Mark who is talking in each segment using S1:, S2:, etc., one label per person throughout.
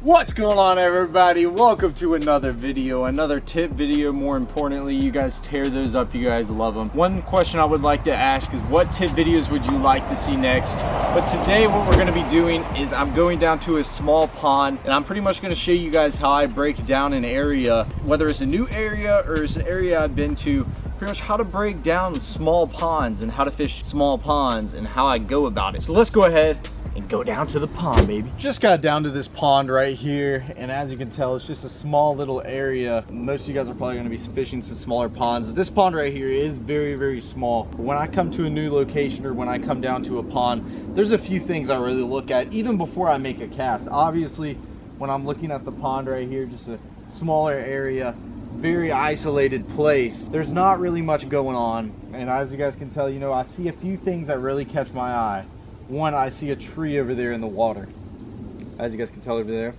S1: What's going on, everybody? Welcome to another video, another tip video. More importantly, you guys tear those up, you guys love them. One question I would like to ask is, what tip videos would you like to see next? But today what we're going to be doing is I'm going down to a small pond, and I'm pretty much going to show you guys how I break down an area, whether it's a new area or it's an area I've been to. Pretty much how to break down small ponds and how to fish small ponds and how I go about it. So let's go ahead and go down to the pond, baby. Just got down to this pond right here, and as you can tell, it's just a small little area. Most of you guys are probably going to be fishing some smaller ponds. This pond right here is very small. When I come to a new location or when I come down to a pond, there's a few things I really look at even before I make a cast. Obviously, when I'm looking at the pond right here, just a smaller area, very isolated place, there's not really much going on. And as you guys can tell, you know, I see a few things that really catch my eye. One, I see a tree over there in the water. As you guys can tell over there,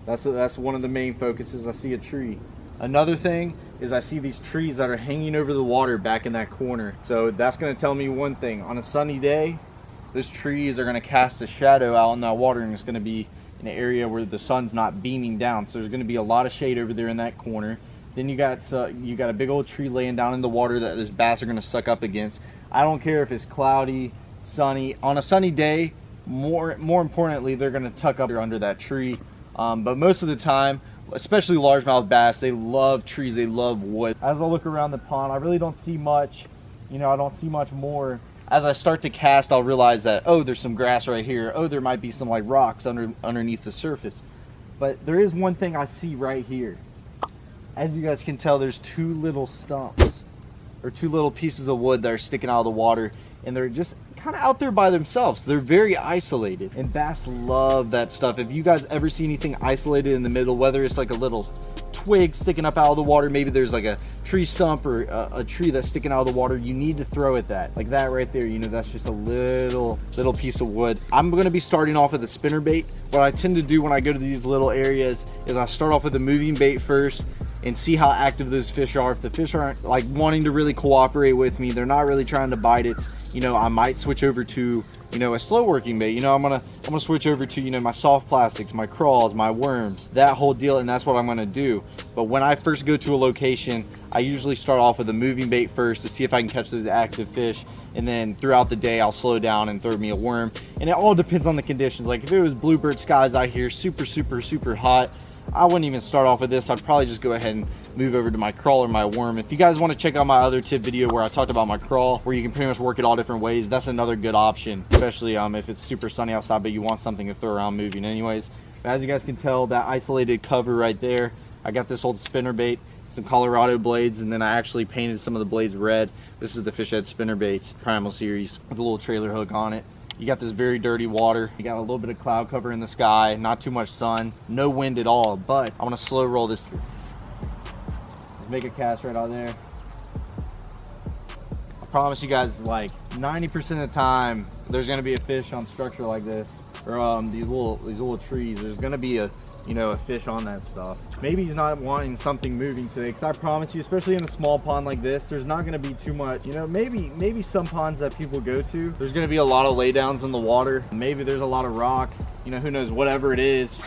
S1: that's one of the main focuses. I see a tree. Another thing is I see these trees that are hanging over the water back in that corner. So that's going to tell me one thing. On a sunny day, those trees are going to cast a shadow out in that water, and it's going to be an area where the sun's not beaming down. So there's going to be a lot of shade over there in that corner. Then you got a big old tree laying down in the water that those bass are going to suck up against. I don't care if it's cloudy, sunny. On a sunny day, more importantly, they're going to tuck up under that tree. But most of the time, especially largemouth bass, they love trees, they love wood. As I look around the pond, I really don't see much. You know, I don't see much more. As I start to cast, I'll realize that, oh, there's some grass right here. Oh, there might be some like rocks underneath the surface. But there is one thing I see right here. As you guys can tell, there's two little stumps or two little pieces of wood that are sticking out of the water, and they're just kind of out there by themselves. They're very isolated, and bass love that stuff. If you guys ever see anything isolated in the middle, whether it's like a little twig sticking up out of the water, maybe there's like a tree stump or a tree that's sticking out of the water, you need to throw at that. Like that right there, you know, that's just a little piece of wood. I'm going to be starting off with a spinner bait. What I tend to do when I go to these little areas is I start off with a moving bait first and see how active those fish are. If the fish aren't like wanting to really cooperate with me, they're not really trying to bite, it's, you know, I might switch over to, you know, a slow working bait. You know, I'm gonna switch over to, you know, my soft plastics, my crawls, my worms, that whole deal, and that's what I'm gonna do. But when I first go to a location, I usually start off with a moving bait first to see if I can catch those active fish, and then throughout the day I'll slow down and throw me a worm. And it all depends on the conditions. Like if it was bluebird skies out here, super hot, I wouldn't even start off with this. I'd probably just go ahead and move over to my crawl or my worm. If you guys want to check out my other tip video where I talked about my crawl, where you can pretty much work it all different ways, that's another good option, especially if it's super sunny outside but you want something to throw around moving anyways. But as you guys can tell, that isolated cover right there, I got this old spinner bait, some Colorado blades, and then I actually painted some of the blades red. This is the Fish Head spinner baits Primal series with a little trailer hook on it. You got this very dirty water, you got a little bit of cloud cover in the sky, not too much sun, no wind at all, but I'm gonna slow roll this through. Let's make a cast right out there. I promise you guys, like 90% of the time there's gonna be a fish on structure like this, or these little trees. There's gonna be a fish on that stuff. Maybe he's not wanting something moving today, because I promise you, especially in a small pond like this, there's not going to be too much. You know, maybe some ponds that people go to, there's going to be a lot of laydowns in the water. Maybe there's a lot of rock, you know, who knows, whatever it is.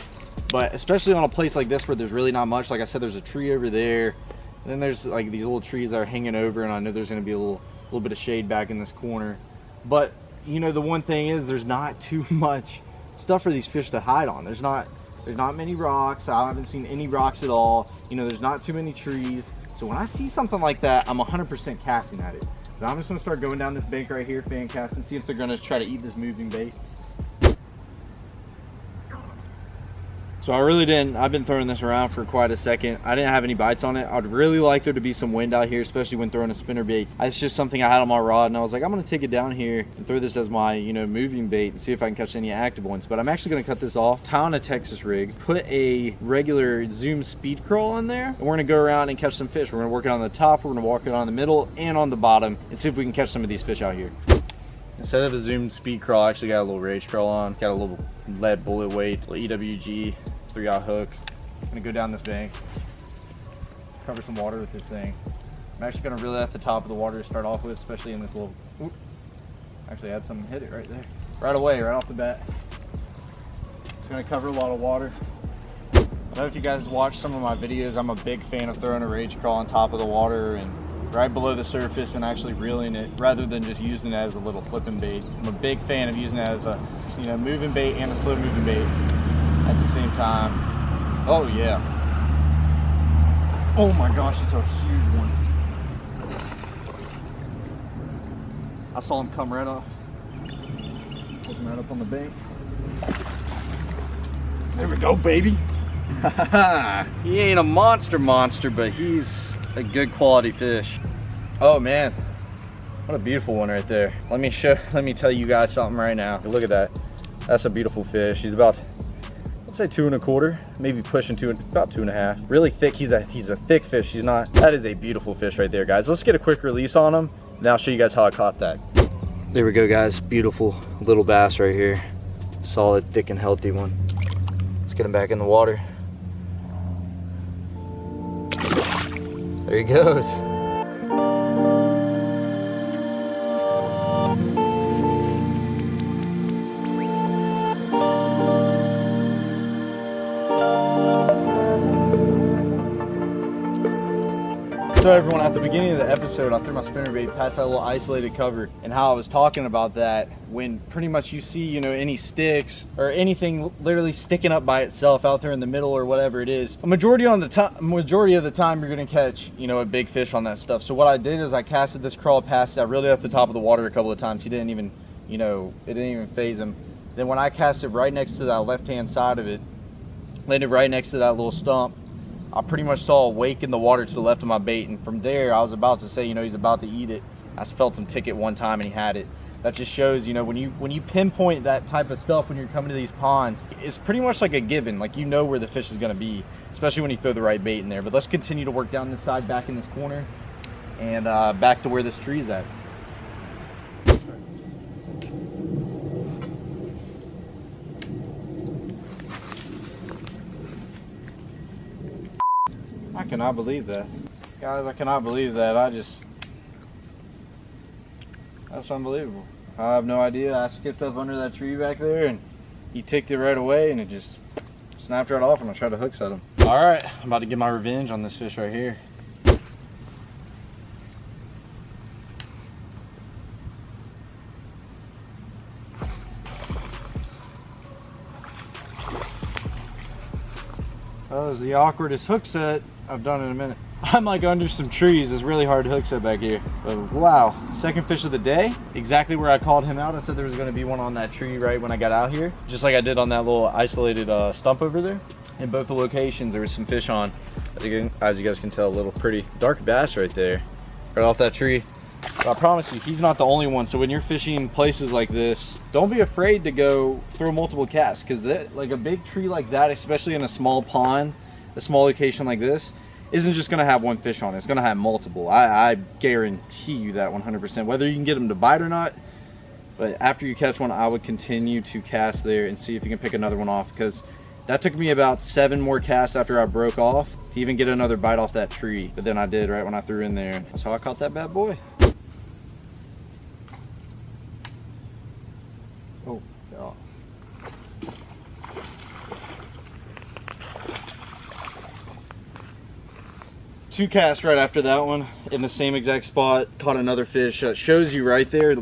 S1: But especially on a place like this where there's really not much, like I said, there's a tree over there, and then there's like these little trees that are hanging over, and I know there's going to be a little bit of shade back in this corner. But you know, the one thing is there's not too much stuff for these fish to hide on. There's not many rocks. I haven't seen any rocks at all. You know, there's not too many trees. So when I see something like that, I'm 100% casting at it. But I'm just gonna start going down this bank right here, fan casting, see if they're gonna try to eat this moving bait. So I've been throwing this around for quite a second. I didn't have any bites on it. I'd really like there to be some wind out here, especially when throwing a spinner bait. It's just something I had on my rod, and I was like, I'm gonna take it down here and throw this as my, you know, moving bait and see if I can catch any active ones. But I'm actually gonna cut this off, tie on a Texas rig, put a regular Zoom speed crawl on there, and we're gonna go around and catch some fish. We're gonna work it on the top, we're gonna walk it on the middle and on the bottom, and see if we can catch some of these fish out here. Instead of a Zoom speed crawl, I actually got a little rage crawl on. Got a little lead bullet weight, little EWG 3-aught hook. I'm gonna go down this bank, cover some water with this thing. I'm actually gonna reel it at the top of the water to start off with, especially in this little, actually had something hit it right there. Right away, right off the bat. It's gonna cover a lot of water. I don't know if you guys watch some of my videos. I'm a big fan of throwing a rage crawl on top of the water and right below the surface and actually reeling it rather than just using it as a little flipping bait. I'm a big fan of using it as a, you know, moving bait and a slow moving bait at the same time. Oh yeah. Oh my gosh, it's a huge one. I saw him come right off. Looking right up on the bank. There we go, baby. He ain't a monster, but he's a good quality fish. Oh man, what a beautiful one right there. Let me tell you guys something right now. Look at that. That's a beautiful fish. He's about, let's say 2 1/4, maybe pushing about 2 1/2. Really thick. He's a thick fish. He's not. That is a beautiful fish right there, guys. Let's get a quick release on him. Now I'll show you guys how I caught that. There we go, guys. Beautiful little bass right here. Solid, thick, and healthy one. Let's get him back in the water. There he goes. So everyone, at the beginning of the episode, I threw my spinnerbait past that little isolated cover, and how I was talking about that when pretty much you see, you know, any sticks or anything literally sticking up by itself out there in the middle or whatever it is, majority of the time you're gonna catch, you know, a big fish on that stuff. So what I did is I casted this crawl past that really at the top of the water a couple of times. He didn't even, you know, it didn't even phase him. Then when I cast it right next to that left-hand side of it, landed right next to that little stump, I pretty much saw a wake in the water to the left of my bait, and from there I was about to say, you know, he's about to eat it. I felt him tick it one time and he had it. That just shows, you know, when you pinpoint that type of stuff when you're coming to these ponds, it's pretty much like a given. Like, you know where the fish is going to be, especially when you throw the right bait in there. But let's continue to work down this side, back in this corner, and back to where this tree's at. I cannot believe that. Guys, I cannot believe that. That's unbelievable. I have no idea. I skipped up under that tree back there and he ticked it right away and it just snapped right off and I tried to hook set him. All right, I'm about to get my revenge on this fish right here. That was the awkwardest hook set I've done in a minute. I'm like under some trees. It's really hard to hook set back here. But wow, second fish of the day. Exactly where I called him out. I said there was going to be one on that tree right when I got out here. Just like I did on that little isolated stump over there. In both the locations, there was some fish on. As you guys can tell, a little pretty dark bass right there. Right off that tree. But I promise you, he's not the only one. So when you're fishing places like this, don't be afraid to go throw multiple casts. Because like a big tree like that, especially in a small pond, a small location like this, isn't just going to have one fish on it. It's going to have multiple. I guarantee you that 100%. Whether you can get them to bite or not, but after you catch one, I would continue to cast there and see if you can pick another one off, because that took me about 7 more casts after I broke off to even get another bite off that tree. But then I did right when I threw in there. That's how I caught that bad boy. Oh, God. Two casts right after that one in the same exact spot, caught another fish. Shows you right there.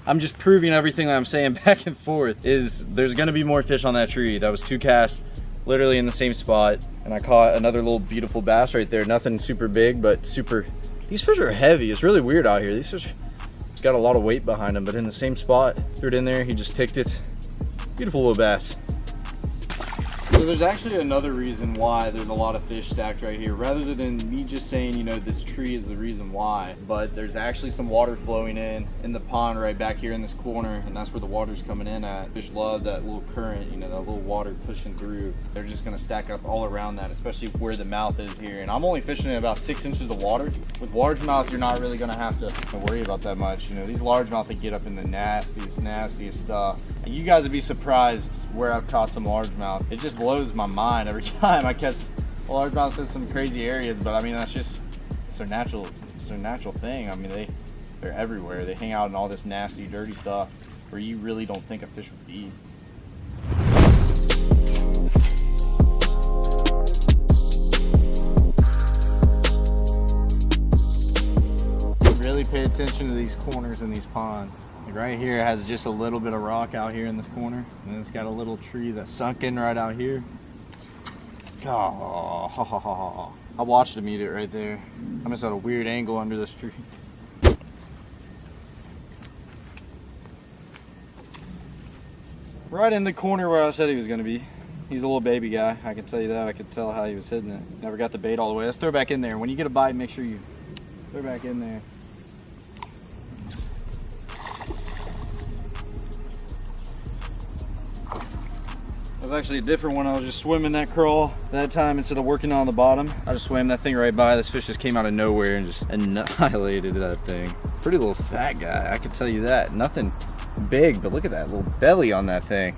S1: I'm just proving everything that I'm saying back and forth. Is there's gonna be more fish on that tree. That was 2 casts literally in the same spot, and I caught another little beautiful bass right there. Nothing super big, but super, these fish are heavy. It's really weird out here. These fish got a lot of weight behind them, but in the same spot, threw it in there, he just ticked it. Beautiful little bass. So there's actually another reason why there's a lot of fish stacked right here, rather than me just saying, you know, this tree is the reason why. But there's actually some water flowing in the pond right back here in this corner, and that's where the water's coming in at. Fish love that little current, you know, that little water pushing through. They're just gonna stack up all around that, especially where the mouth is here. And I'm only fishing in about 6 inches of water. With largemouth, you're not really gonna have to worry about that much. You know, these largemouth, they get up in the nastiest stuff. And you guys would be surprised where I've caught some largemouth. It just blows my mind every time I catch a largemouth in some crazy areas. But I mean, that's just, it's their natural thing. I mean, they're everywhere. They hang out in all this nasty, dirty stuff where you really don't think a fish would be. attention to these corners in these ponds. Like right here, it has just a little bit of rock out here in this corner, and it's got a little tree that's sunk in right out here. Oh, I watched him eat it right there. I'm just at a weird angle under this tree. Right in the corner where I said he was going to be. He's a little baby guy, I can tell you that. I could tell how he was hitting it. Never got the bait all the way. Let's throw it back in there. When you get a bite, make sure you throw it back in there. It was actually a different one. I was just swimming that crawl that time instead of working on the bottom. I just swam that thing right by. This fish just came out of nowhere and just annihilated that thing. Pretty little fat guy, I can tell you that. Nothing big, but look at that little belly on that thing.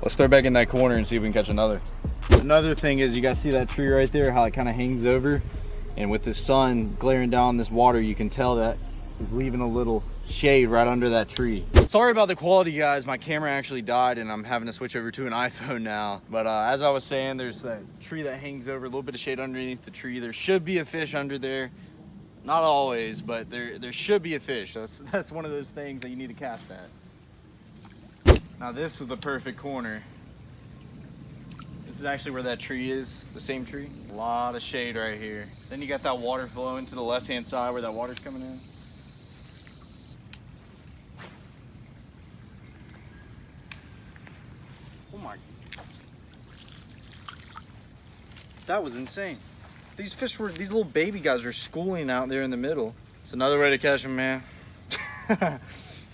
S1: Let's throw back in that corner and see if we can catch another. Another thing is, you guys see that tree right there, how it kind of hangs over? And with the sun glaring down this water, you can tell that he's leaving a little shade right under that tree. Sorry about the quality, guys. My camera actually died and I'm having to switch over to an iPhone now. But as I was saying, there's that tree that hangs over, a little bit of shade underneath the tree. There should be a fish under there. Not always, but there should be a fish. That's one of those things that you need to cast at. Now this is the perfect corner. This is actually where that tree is, the same tree. A lot of shade right here. Then you got that water flowing to the left-hand side where that water's coming in. Oh my. That was insane. These fish were, these little baby guys were schooling out there in the middle. It's another way to catch them, man.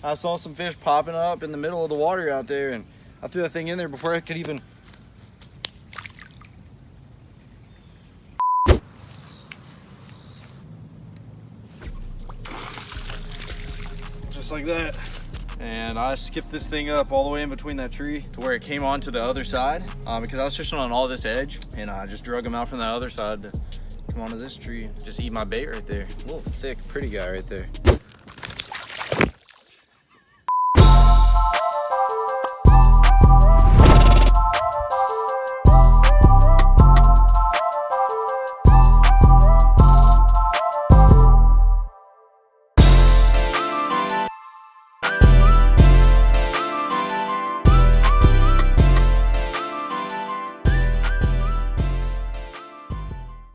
S1: I saw some fish popping up in the middle of the water out there, and I threw that thing in there before I could even. Just like that. And I skipped this thing up all the way in between that tree to where it came onto the other side because I was fishing on all this edge, and I just drug him out from that other side to come onto this tree and just eat my bait right there. A little thick, pretty guy right there.